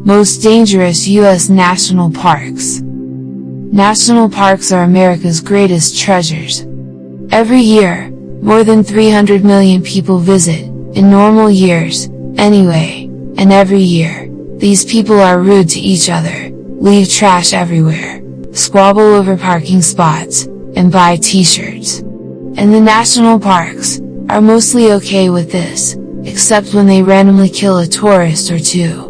Most dangerous U.S. national parks. National parks are America's greatest treasures. Every year, more than 300 million people visit, in normal years, anyway, and every year, these people are rude to each other, leave trash everywhere, squabble over parking spots, and buy t-shirts. And the national parks are mostly okay with this, except when they randomly kill a tourist or two.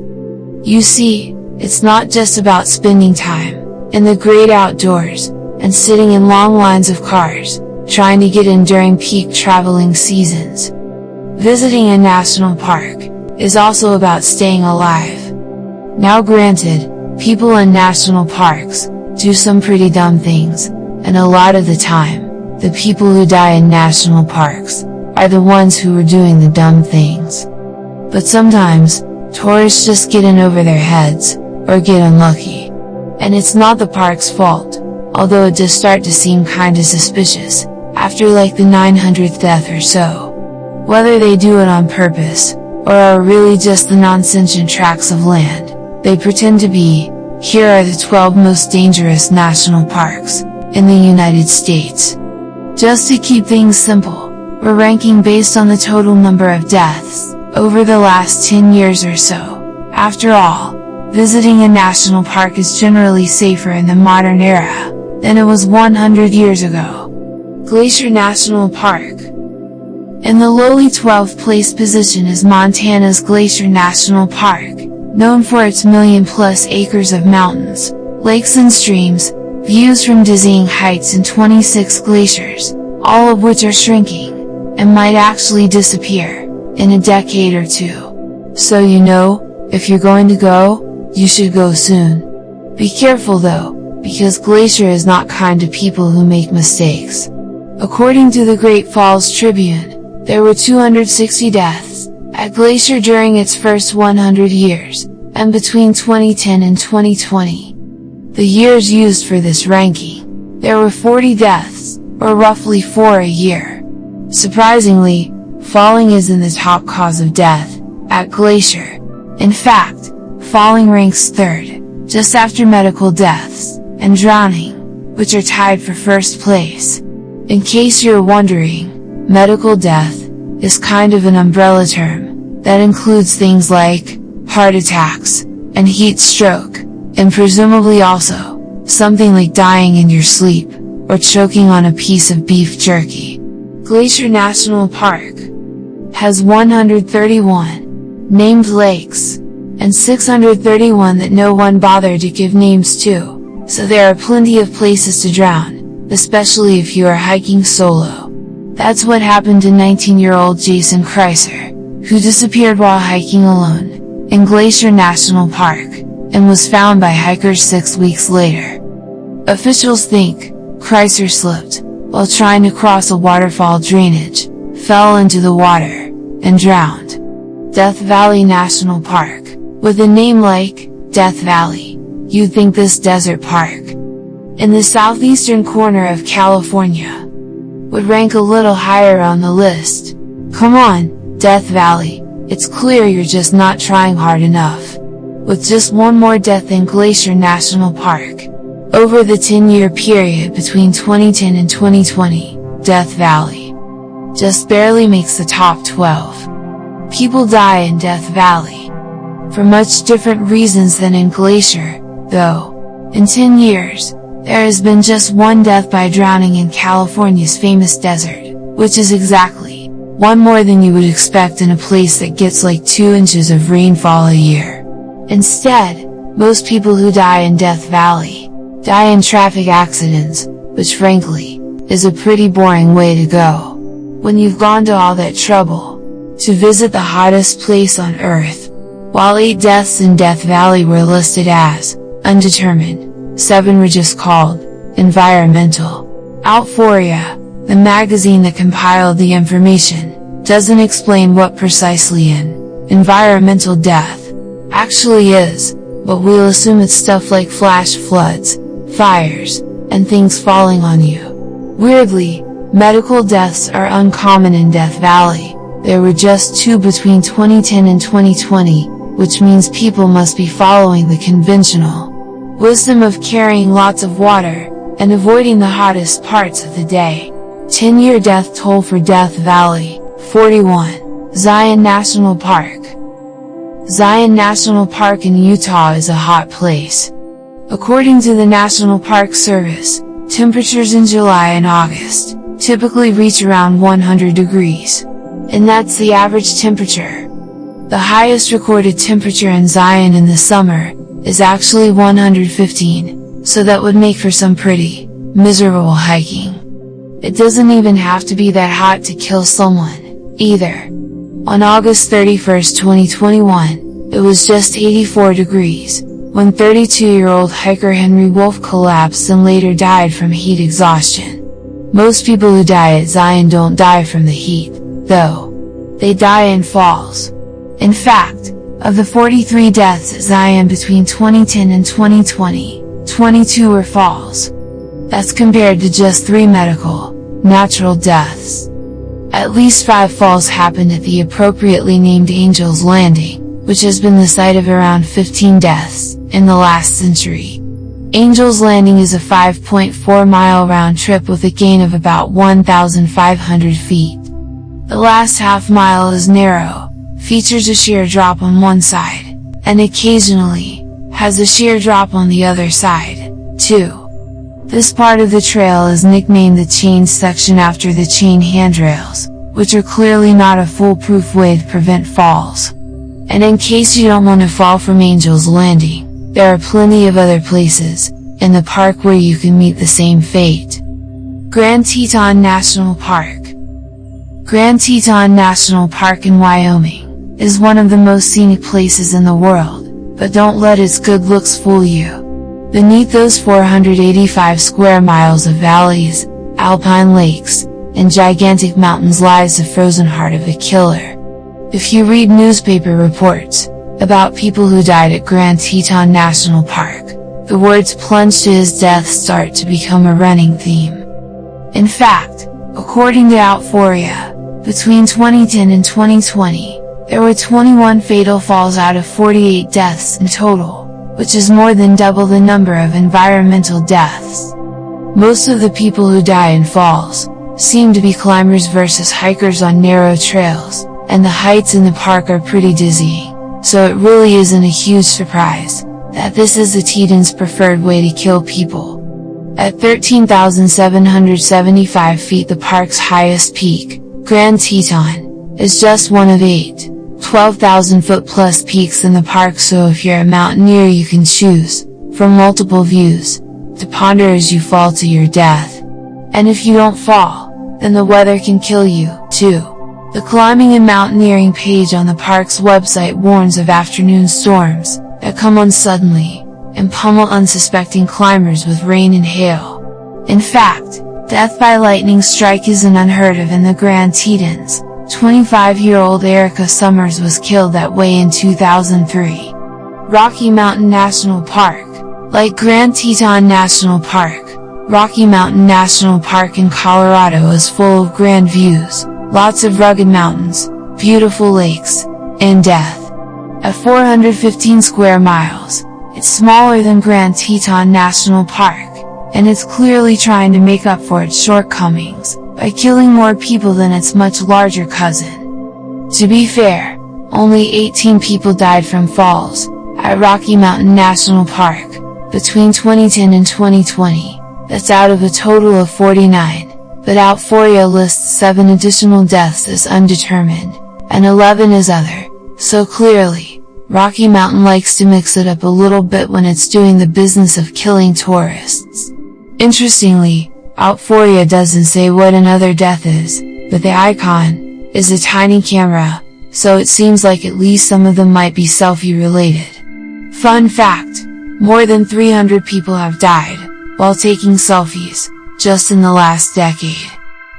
You see, it's not just about spending time in the great outdoors and sitting in long lines of cars, trying to get in during peak traveling seasons. Visiting a national park is also about staying alive. Now granted, people in national parks do some pretty dumb things, and a lot of the time, the people who die in national parks are the ones who are doing the dumb things. But sometimes, tourists just get in over their heads, or get unlucky. And it's not the park's fault, although it does start to seem kinda suspicious, after like the 900th death or so. Whether they do it on purpose, or are really just the non-sentient tracts of land they pretend to be. Here are the 12 most dangerous national parks in the United States. Just to keep things simple, we're ranking based on the total number of deaths over the last 10 years or so. After all, visiting a national park is generally safer in the modern era than it was 100 years ago. Glacier National Park. In the lowly 12th place position is Montana's Glacier National Park, known for its million-plus acres of mountains, lakes and streams, views from dizzying heights and 26 glaciers, all of which are shrinking, and might actually disappear in a decade or two. So you know, if you're going to go, you should go soon. Be careful though, because Glacier is not kind to people who make mistakes. According to the Great Falls Tribune, there were 260 deaths at Glacier during its first 100 years, and between 2010 and 2020, the years used for this ranking, there were 40 deaths, or roughly 4 a year. Surprisingly, falling is in the top cause of death at Glacier. In fact, falling ranks third, just after medical deaths and drowning, which are tied for first place. In case you're wondering, medical death is kind of an umbrella term that includes things like heart attacks and heat stroke, and presumably also something like dying in your sleep or choking on a piece of beef jerky. Glacier National Park has 131 named lakes and 631 that no one bothered to give names to, so there are plenty of places to drown, especially if you are hiking solo. That's what happened to 19-year-old Jason Kreiser, who disappeared while hiking alone in Glacier National Park, and was found by hikers 6 weeks later. Officials think Kreiser slipped while trying to cross a waterfall drainage, fell into the water, and drowned. Death Valley National Park. With a name like Death Valley, you'd think this desert park in the southeastern corner of California would rank a little higher on the list. Come on, Death Valley, it's clear you're just not trying hard enough. With just one more death in Glacier National Park over the 10-year period between 2010 and 2020, Death Valley just barely makes the top 12. People die in Death Valley for much different reasons than in Glacier, though. In 10 years, there has been just one death by drowning in California's famous desert, which is exactly one more than you would expect in a place that gets like 2 inches of rainfall a year. Instead, most people who die in Death Valley die in traffic accidents, which frankly, is a pretty boring way to go. When you've gone to all that trouble to visit the hottest place on Earth, while 8 deaths in Death Valley were listed as undetermined, 7 were just called environmental. Outforia, the magazine that compiled the information, doesn't explain what precisely an environmental death actually is, but we'll assume it's stuff like flash floods, fires, and things falling on you. Weirdly, medical deaths are uncommon in Death Valley. There were just 2 between 2010 and 2020, which means people must be following the conventional wisdom of carrying lots of water and avoiding the hottest parts of the day. 10-year death toll for Death Valley, 41. Zion National Park. Zion National Park in Utah is a hot place. According to the National Park Service, temperatures in July and August typically reach around 100 degrees. And that's the average temperature. The highest recorded temperature in Zion in the summer is actually 115, so that would make for some pretty miserable hiking. It doesn't even have to be that hot to kill someone, either. On August 31, 2021, it was just 84 degrees, when 32-year-old hiker Henry Wolf collapsed and later died from heat exhaustion. Most people who die at Zion don't die from the heat, though. They die in falls. In fact, of the 43 deaths at Zion between 2010 and 2020, 22 were falls. That's compared to just 3 medical, natural deaths. At least 5 falls happened at the appropriately named Angel's Landing, which has been the site of around 15 deaths in the last century. Angel's Landing is a 5.4-mile round trip with a gain of about 1,500 feet. The last half mile is narrow, features a sheer drop on one side, and occasionally has a sheer drop on the other side, too. This part of the trail is nicknamed the chain section after the chain handrails, which are clearly not a foolproof way to prevent falls. And in case you don't want to fall from Angel's Landing, there are plenty of other places in the park where you can meet the same fate. Grand Teton National Park. Grand Teton National Park in Wyoming is one of the most scenic places in the world, but don't let its good looks fool you. Beneath those 485 square miles of valleys, alpine lakes, and gigantic mountains lies the frozen heart of a killer. If you read newspaper reports about people who died at Grand Teton National Park, the words "plunge to his death" start to become a running theme. In fact, according to Outforia, between 2010 and 2020, there were 21 fatal falls out of 48 deaths in total, which is more than double the number of environmental deaths. Most of the people who die in falls seem to be climbers versus hikers on narrow trails, and the heights in the park are pretty dizzying. So it really isn't a huge surprise that this is the Teton's preferred way to kill people. At 13,775 feet, the park's highest peak, Grand Teton, is just one of 8 12,000-foot plus peaks in the park, so if you're a mountaineer you can choose from multiple views to ponder as you fall to your death. And if you don't fall, then the weather can kill you, too. The Climbing and Mountaineering page on the park's website warns of afternoon storms that come on suddenly and pummel unsuspecting climbers with rain and hail. In fact, death by lightning strike isn't unheard of in the Grand Tetons. 25-year-old Erica Summers was killed that way in 2003. Rocky Mountain National Park. Like Grand Teton National Park, Rocky Mountain National Park in Colorado is full of grand views. Lots of rugged mountains, beautiful lakes, and death. At 415 square miles, it's smaller than Grand Teton National Park, and it's clearly trying to make up for its shortcomings by killing more people than its much larger cousin. To be fair, only 18 people died from falls at Rocky Mountain National Park between 2010 and 2020. That's out of a total of 49. But Outforia lists 7 additional deaths as undetermined, and 11 as other, so clearly, Rocky Mountain likes to mix it up a little bit when it's doing the business of killing tourists. Interestingly, Outforia doesn't say what another death is, but the icon is a tiny camera, so it seems like at least some of them might be selfie-related. Fun fact, more than 300 people have died while taking selfies just in the last decade.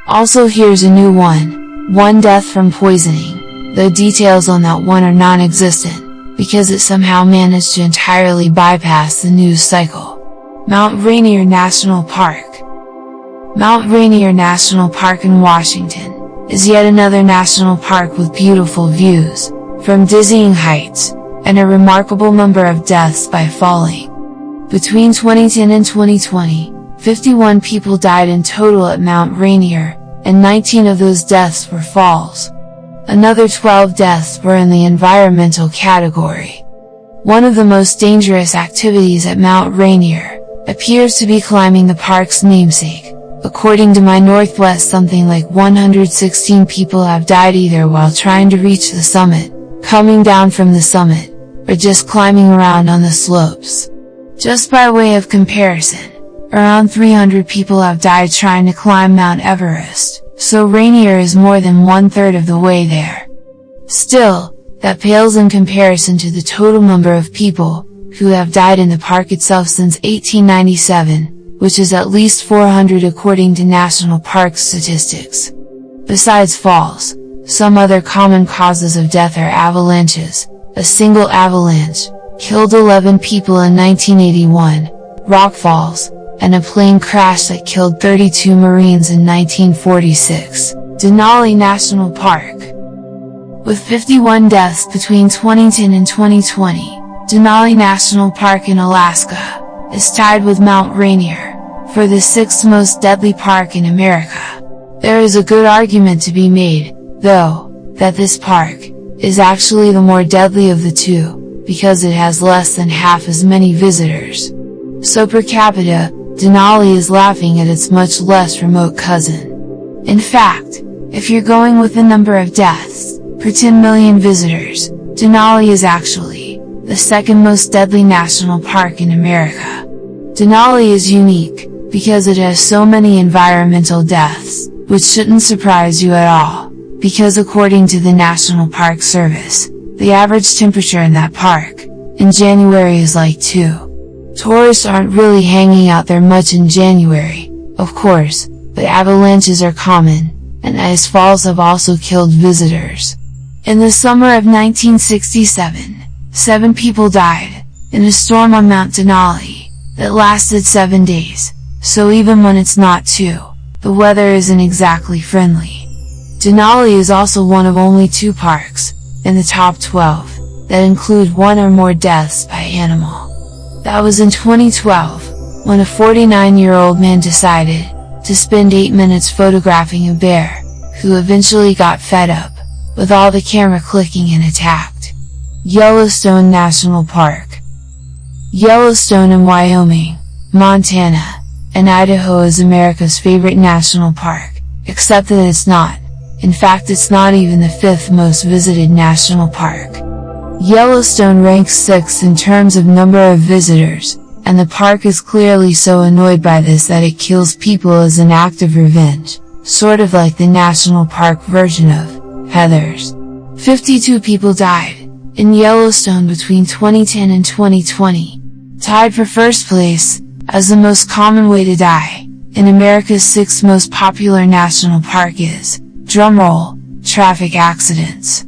Also, here's a new one death from poisoning, though details on that one are non-existent, because it somehow managed to entirely bypass the news cycle. Mount Rainier National Park. Mount Rainier National Park in Washington is yet another national park with beautiful views, from dizzying heights and a remarkable number of deaths by falling. Between 2010 and 2020, 51 people died in total at Mount Rainier, and 19 of those deaths were falls. Another 12 deaths were in the environmental category. One of the most dangerous activities at Mount Rainier appears to be climbing the park's namesake. According to My Northwest, something like 116 people have died either while trying to reach the summit, coming down from the summit, or just climbing around on the slopes. Just by way of comparison, around 300 people have died trying to climb Mount Everest, so Rainier is more than 1/3 of the way there. Still, that pales in comparison to the total number of people who have died in the park itself since 1897, which is at least 400 according to national park statistics. Besides falls, some other common causes of death are avalanches. A single avalanche killed 11 people in 1981, rockfalls, and a plane crash that killed 32 Marines in 1946. Denali National Park. With 51 deaths between 2010 and 2020, Denali National Park in Alaska is tied with Mount Rainier for the 6th most deadly park in America. There is a good argument to be made, though, that this park is actually the more deadly of the two, because it has less than half as many visitors. So per capita, Denali is laughing at its much less remote cousin. In fact, if you're going with the number of deaths per 10 million visitors, Denali is actually the second most deadly national park in America. Denali is unique because it has so many environmental deaths, which shouldn't surprise you at all, because according to the National Park Service, the average temperature in that park in January is like 2. Tourists aren't really hanging out there much in January, of course, but avalanches are common, and ice falls have also killed visitors. In the summer of 1967, 7 people died in a storm on Mount Denali that lasted 7 days, so even when it's not 2, the weather isn't exactly friendly. Denali is also one of only 2 parks in the top 12 that include 1 or more deaths by animal. That was in 2012, when a 49-year-old man decided to spend 8 minutes photographing a bear, who eventually got fed up with all the camera clicking and attacked. Yellowstone National Park. Yellowstone in Wyoming, Montana, and Idaho is America's favorite national park, except that it's not. In fact, it's not even the 5th most visited national park. Yellowstone ranks 6th in terms of number of visitors, and the park is clearly so annoyed by this that it kills people as an act of revenge, sort of like the national park version of Heathers. 52 people died in Yellowstone between 2010 and 2020, tied for first place as the most common way to die in America's 6th most popular national park is, drumroll, traffic accidents.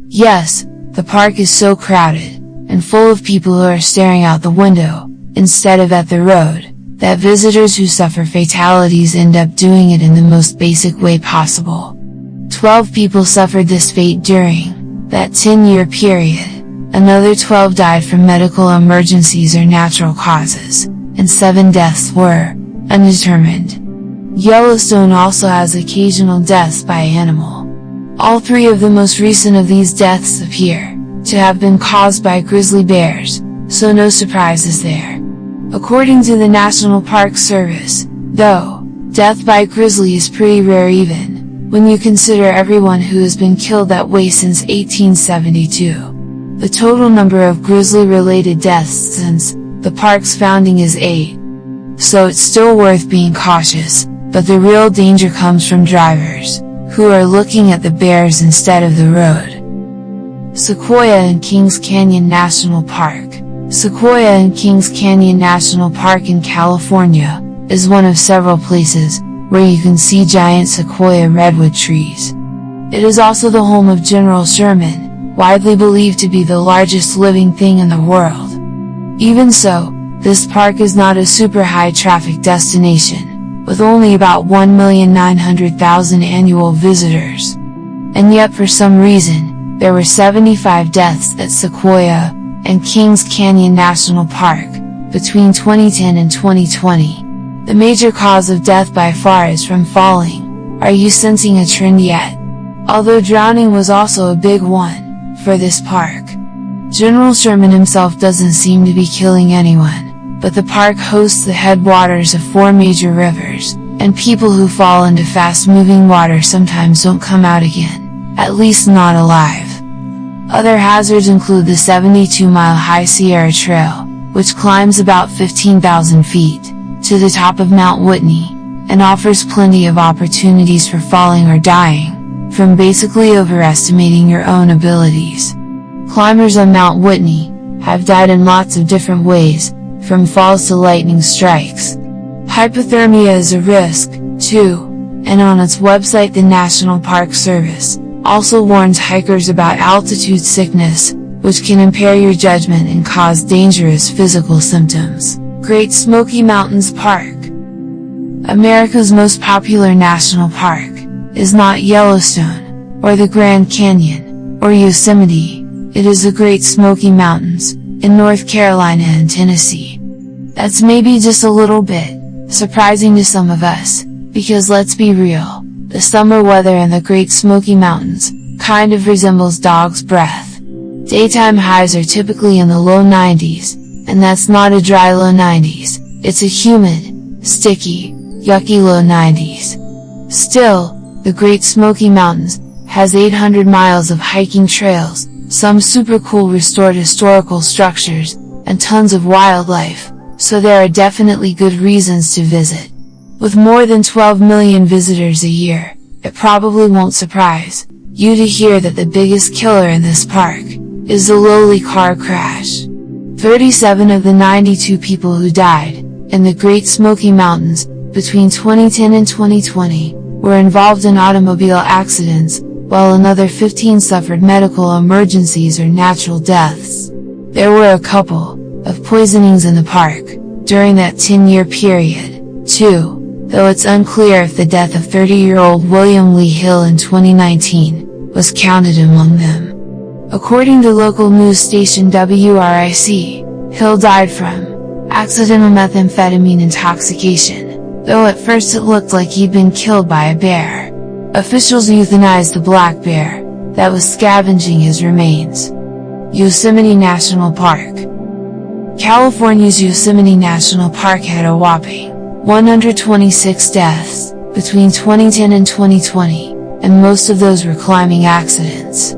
Yes, the park is so crowded and full of people who are staring out the window instead of at the road, that visitors who suffer fatalities end up doing it in the most basic way possible. 12 people suffered this fate during that 10-year period. Another 12 died from medical emergencies or natural causes, and 7 deaths were undetermined. Yellowstone also has occasional deaths by animal. All 3 of the most recent of these deaths appear to have been caused by grizzly bears, so no surprises there. According to the National Park Service, though, death by grizzly is pretty rare even when you consider everyone who has been killed that way since 1872. The total number of grizzly-related deaths since the park's founding is 8. So it's still worth being cautious, but the real danger comes from drivers who are looking at the bears instead of the road. Sequoia and Kings Canyon National Park. Sequoia and Kings Canyon National Park in California is one of several places where you can see giant sequoia redwood trees. It is also the home of General Sherman, widely believed to be the largest living thing in the world. Even so, this park is not a super high traffic destination, with only about 1,900,000 annual visitors. And yet for some reason, there were 75 deaths at Sequoia and Kings Canyon National Park, between 2010 and 2020. The major cause of death by far is from falling. Are you sensing a trend yet? Although drowning was also a big one for this park. General Sherman himself doesn't seem to be killing anyone, but the park hosts the headwaters of 4 major rivers, and people who fall into fast-moving water sometimes don't come out again, at least not alive. Other hazards include the 72-mile High Sierra Trail, which climbs about 15,000 feet to the top of Mount Whitney, and offers plenty of opportunities for falling or dying, from basically overestimating your own abilities. Climbers on Mount Whitney have died in lots of different ways, from falls to lightning strikes. Hypothermia is a risk, too, and on its website the National Park Service also warns hikers about altitude sickness, which can impair your judgment and cause dangerous physical symptoms. Great Smoky Mountains Park. America's most popular national park is not Yellowstone, or the Grand Canyon, or Yosemite. It is the Great Smoky Mountains, in North Carolina and Tennessee. That's maybe just a little bit surprising to some of us, because let's be real, the summer weather in the Great Smoky Mountains kind of resembles dog's breath. Daytime highs are typically in the low 90s, and that's not a dry low 90s, it's a humid, sticky, yucky low 90s. Still, the Great Smoky Mountains has 800 miles of hiking trails, some super cool restored historical structures, and tons of wildlife, so there are definitely good reasons to visit. With more than 12 million visitors a year, it probably won't surprise you to hear that the biggest killer in this park is the lowly car crash. 37 of the 92 people who died in the Great Smoky Mountains between 2010 and 2020 were involved in automobile accidents, while another 15 suffered medical emergencies or natural deaths. There were a couple of poisonings in the park during that 10-year period, too, though it's unclear if the death of 30-year-old William Lee Hill in 2019 was counted among them. According to local news station WRIC, Hill died from accidental methamphetamine intoxication, though at first it looked like he'd been killed by a bear. Officials euthanized the black bear that was scavenging his remains. Yosemite National Park. California's Yosemite National Park had a whopping 126 deaths between 2010 and 2020, and most of those were climbing accidents.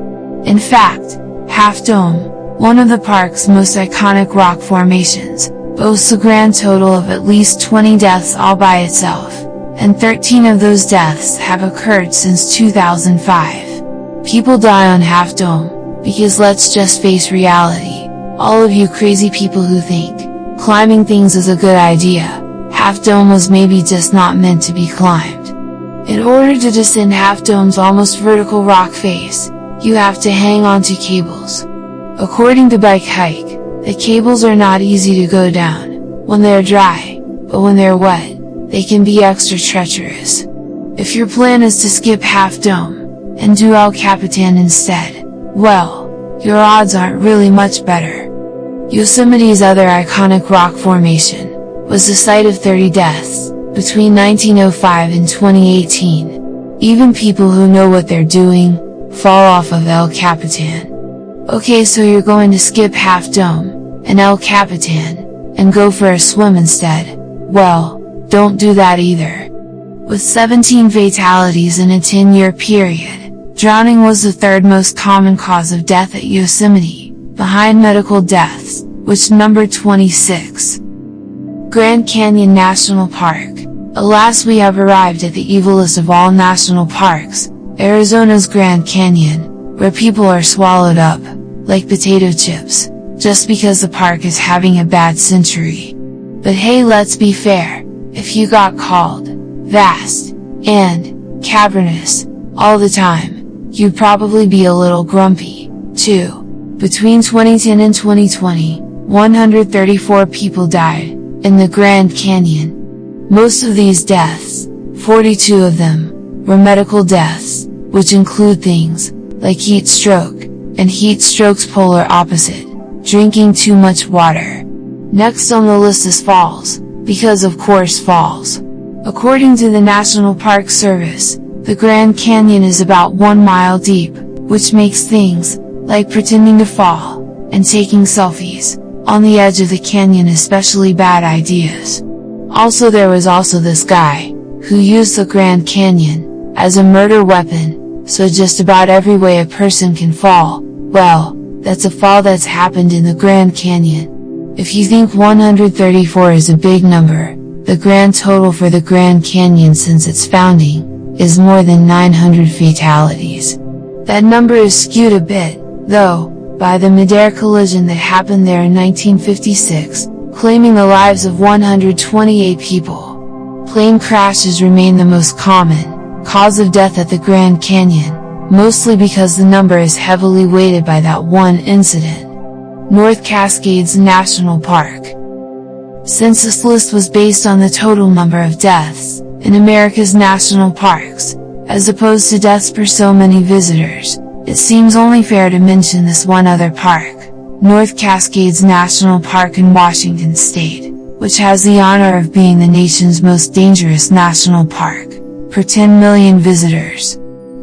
In fact, Half Dome, one of the park's most iconic rock formations, boasts a grand total of at least 20 deaths all by itself, and 13 of those deaths have occurred since 2005. People die on Half Dome, because let's just face reality, all of you crazy people who think climbing things is a good idea, Half Dome was maybe just not meant to be climbed. In order to descend Half Dome's almost vertical rock face, you have to hang onto cables. According to Bike Hike, the cables are not easy to go down when they're dry, but when they're wet, they can be extra treacherous. If your plan is to skip Half Dome and do El Capitan instead, well, your odds aren't really much better. Yosemite's other iconic rock formation was the site of 30 deaths between 1905 and 2018. Even people who know what they're doing fall off of El Capitan. Okay, so you're going to skip Half Dome and El Capitan and go for a swim instead. Well, don't do that either. With 17 fatalities in a 10-year period, drowning was the third most common cause of death at Yosemite, behind medical deaths, which numbered 26. Grand Canyon National Park. Alas, we have arrived at the evilest of all national parks, Arizona's Grand Canyon, where people are swallowed up, like potato chips, just because the park is having a bad century. But hey, let's be fair, if you got called vast and cavernous all the time, you'd probably be a little grumpy, too. Between 2010 and 2020, 134 people died in the Grand Canyon. Most of these deaths, 42 of them, were medical deaths, which include things like heat stroke and heat stroke's polar opposite, drinking too much water. Next on the list is falls, because of course falls. According to the National Park Service, the Grand Canyon is about 1 mile deep, which makes things, like pretending to fall, and taking selfies, on the edge of the canyon especially bad ideas. Also there was also this guy, who used the Grand Canyon, as a murder weapon, so just about every way a person can fall, well, that's a fall that's happened in the Grand Canyon. If you think 134 is a big number, the grand total for the Grand Canyon since its founding, is more than 900 fatalities. That number is skewed a bit, though, by the mid-air collision that happened there in 1956, claiming the lives of 128 people. Plane crashes remain the most common cause of death at the Grand Canyon, mostly because the number is heavily weighted by that one incident. North Cascades National Park. Since this list was based on the total number of deaths in America's national parks, as opposed to deaths per so many visitors, it seems only fair to mention this one other park, North Cascades National Park in Washington State, which has the honor of being the nation's most dangerous national park, per 10 million visitors.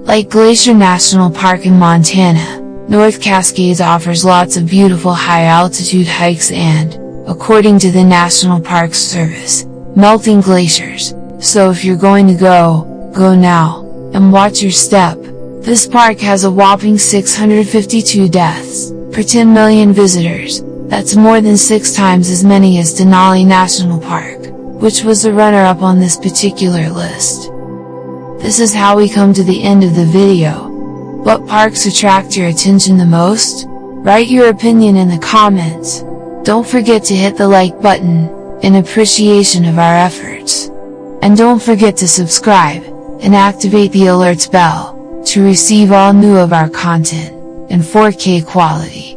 Like Glacier National Park in Montana, North Cascades offers lots of beautiful high-altitude hikes and, according to the National Park Service, melting glaciers, so if you're going to go now, and watch your step. This park has a whopping 652 deaths, per 10 million visitors. That's more than 6 times as many as Denali National Park, which was the runner-up on this particular list. This is how we come to the end of the video. What parks attract your attention the most? Write your opinion in the comments. Don't forget to hit the like button, in appreciation of our efforts. And don't forget to subscribe, and activate the alerts bell, to receive all new of our content, in 4K quality.